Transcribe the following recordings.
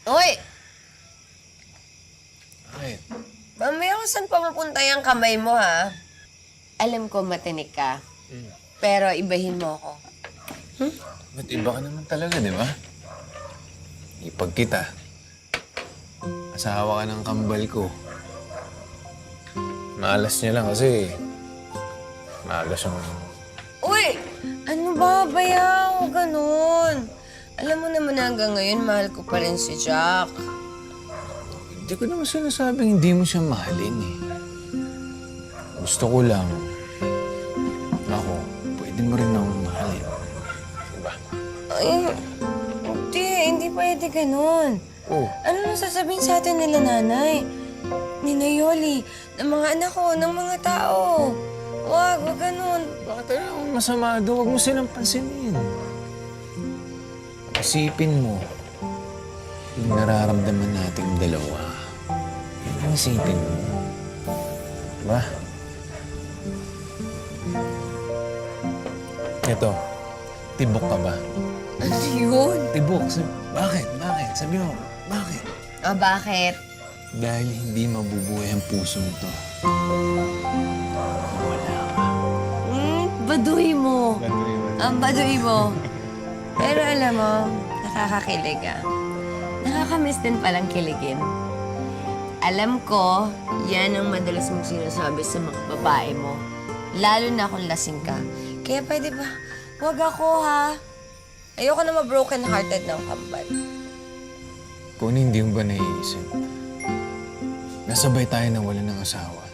Uy! Bakit? Mamaya kung saan pa mapunta yung kamay mo, ha? Alam ko matinik ka, pero ibahin mo ako. Ba't iba ka naman talaga, di ba? Ipag kita. Asawa ka ng kambal ko. Maalas niya lang kasi maaga siyang... Uy! Ano ba, bayaw? Ganun. Alam mo naman na hanggang ngayon, mahal ko pa rin si Jack. Hindi ko naman sinasabing hindi mo siya mahalin eh. Gusto ko lang, ako, pwede mo rin akong mahalin. Diba? Ay, hindi pwede ganun. Oh. Ano nang sasabihin sa atin nila nanay? Ni Yoli, ng mga anak ko, ng mga tao. Wag ganun. Bakit ano masama doon? Huwag mo silang pansinin. Isipin mo, yung nararamdaman nating dalawa. Yun ang isipin mo. Diba? Ito, tibok ka ba? Ano yun? Tibok. Bakit? Bakit? Sabi mo, bakit? Bakit? Dahil hindi mabubuhay ang puso to. Wala ka. Baduy mo. Baduy mo. Ang baduy mo. Pero alam mo, nakakakilig ah. Nakakamiss din palang kiligin. Alam ko, yan ang madalas mong sinasabi sa mga babae mo. Lalo na kung lasing ka. Kaya pwede ba, wag ako ha. Ayoko na ma-broken-hearted ng kambal. Kung hindi mo ba naiisip, nasabay tayo na wala ng asawa.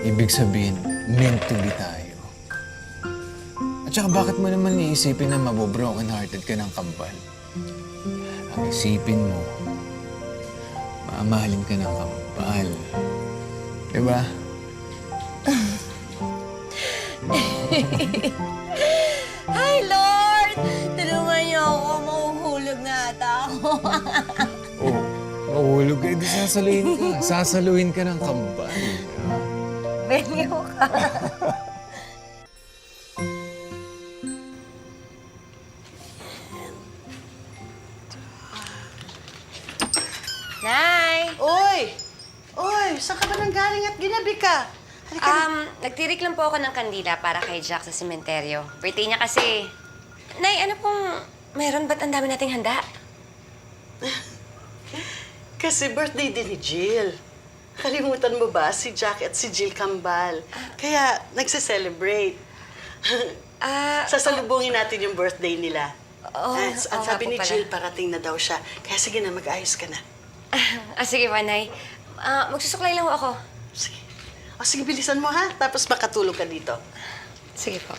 Ibig sabihin, meant to be tayo. At saka bakit mo naman iisipin na mabobroken-hearted ka ng kambal? Ang isipin mo, mamahalin ka ng kambal. Diba? Hi, Lord! Tulungan niyo ako. Mahuhulog na ata ako. Oh, mahulog ka. Di sasaluhin ka. Sasaluhin ka ng kambal. Benyo ka. Nay! Uy! Uy, saan ka ba nang galing at ginabi ka? Halika na. Nagtirik lang po ako ng kandila para kay Jack sa sementeryo. Birthday niya kasi. Nay, ano pong meron? Ba't ang dami nating handa? Kasi birthday din ni Jill. Kalimutan mo ba si Jack at si Jill Kambal? Kaya nagse-celebrate. Sasalubungin natin yung birthday nila. At sabi ni Jill, parating na daw siya. Kaya sige na, mag-ayos ka na. Sige pa, Nay. Magsusuklay lang ho ako. Sige. O sige, bilisan mo ha. Tapos makatulog ka dito. Sige po.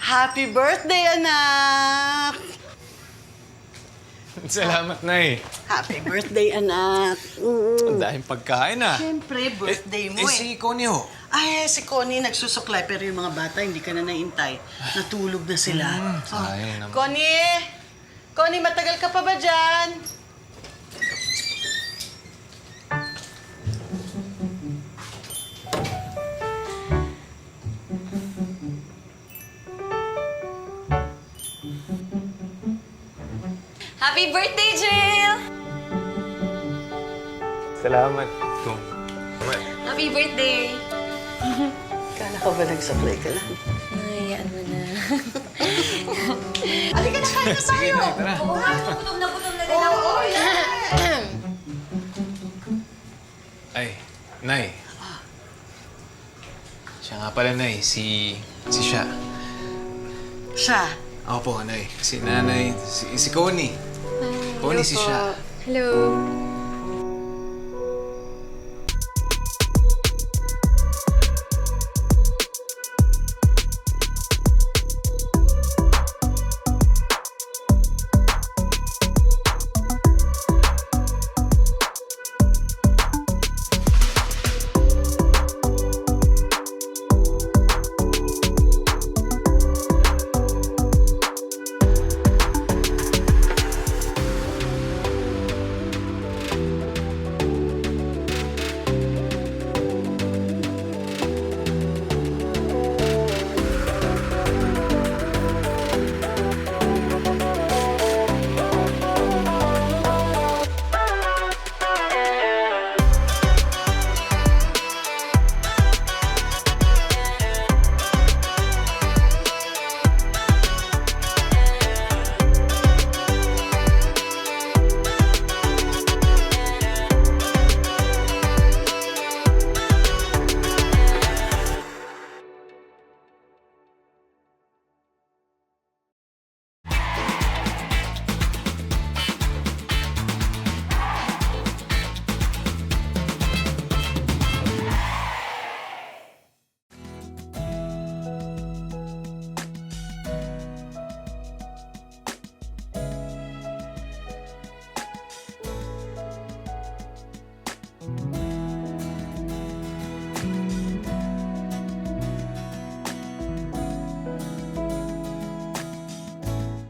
Happy birthday, anak! Salamat, Nay. Happy birthday, anak! Ang dahing pagkain ah. Siyempre, birthday mo Si Connie ho. Ay, si Connie nagsusuklay, pero yung mga bata hindi ka na naintay. Natulog na sila. Sayang naman. Connie! Connie, matagal ka pa ba dyan? Happy birthday, Jill! Salamat. Happy birthday! Kala ka ba nagsuklay ka lang? Hayaan mo na. Halika na, kain na tayo! Tara. Oo nga, gutom na din ako. Ay, Nay. Siya nga pala, Nay. Si Sha. Siya. Opo, Nay. Si Nanay. Si Connie. Connie, si Sha. Hello.